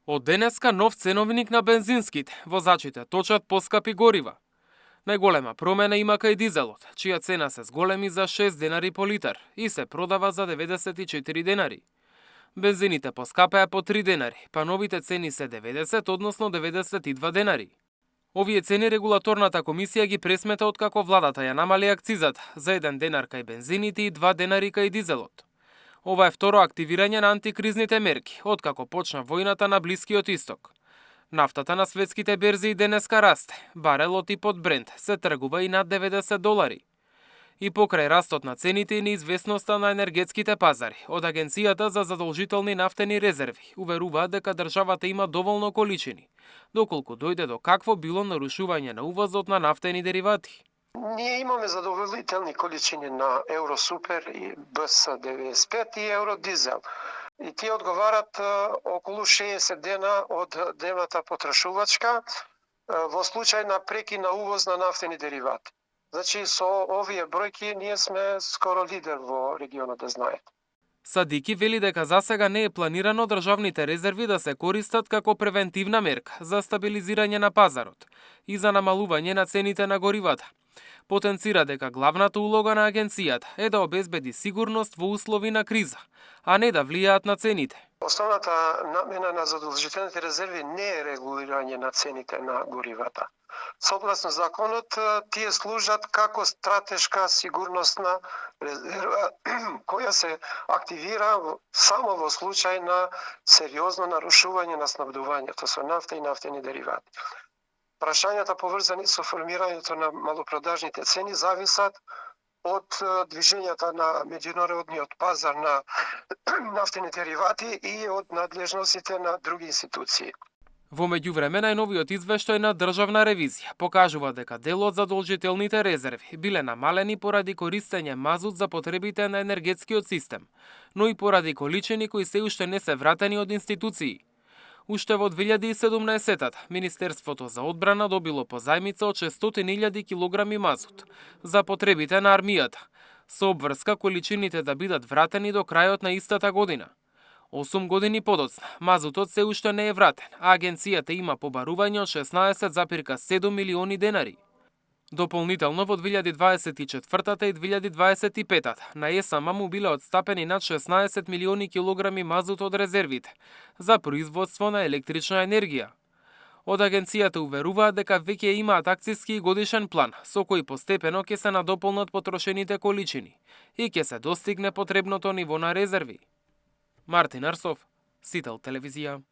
Од денеска нов ценовник на бензинските. Возачите точат поскапи горива. Најголема промена има кај дизелот, чија цена се зголеми за 6 денари по литар и се продава за 94 денари. Бензините поскапеа по 3 денари, па новите цени се 90, односно 92 денари. Овие цени регулаторната комисија ги пресмета откако владата ја намали акцизата за 1 денар кај бензините и 2 денари кај дизелот. Ова е второ активирање на антикризните мерки, откако почна војната на Блискиот Исток. Нафтата на светските берзи и денеска расте. Барелот и под Брент се тргува и над $90. И покрај растот на цените и неизвестноста на енергетските пазари, од Агенцијата за задолжителни нафтени резерви уверуваат дека државата има доволно количини, доколку дојде до какво било нарушување на увозот на нафтени деривати. Ние имаме задоволителни количини на Евросупер и БС-95 и Евродизел. И тие одговарат околу 60 дена од дневната потрошувачка во случај на прекин на увоз на нафтени деривати. Значи, со овие бројки ние сме скоро лидер во регионот, да знаете. Садики вели дека засега не е планирано државните резерви да се користат како превентивна мерка за стабилизирање на пазарот и за намалување на цените на горивата. Потенцира дека главната улога на агенцијата е да обезбеди сигурност во услови на криза, а не да влијаат на цените. Основната намена на задолжителните резерви не е регулирање на цените на горивата. Согласно законот, тие служат како стратешка сигурносна резерва која се активира само во случај на сериозно нарушување на снабдувањето со нафта и нафтени деривати. Прашањата поврзани со формирањето на малопродажните цени зависат од движењата на меѓународниот пазар на нафтени деривати и од надлежностите на други институции. Во меѓувреме, најновиот извештај на државна ревизија покажува дека дел од задолжителните резерви биле намалени поради користење мазут за потребите на енергетскиот систем, но и поради количини кои се уште не се вратени од институции. Уште во 2017-та, Министерството за одбрана добило позајмица од 600.000 килограми мазут за потребите на армијата, со обврска количините да бидат вратени до крајот на истата година. 8 години подоцна, мазутот се уште не е вратен, а агенцијата има побарување од 16,7 милиони денари. Дополнително во 2024 и 2025 на ЕСМ му биле одстапени над 16 милиони килограми мазут од резервите за производство на електрична енергија. Од агенцијата уверуваат дека веќе имаат акциски и годишен план со кој постепено ќе се надополнат потрошените количини и ќе се достигне потребното ниво на резерви. Мартин Арсов, Сител телевизија.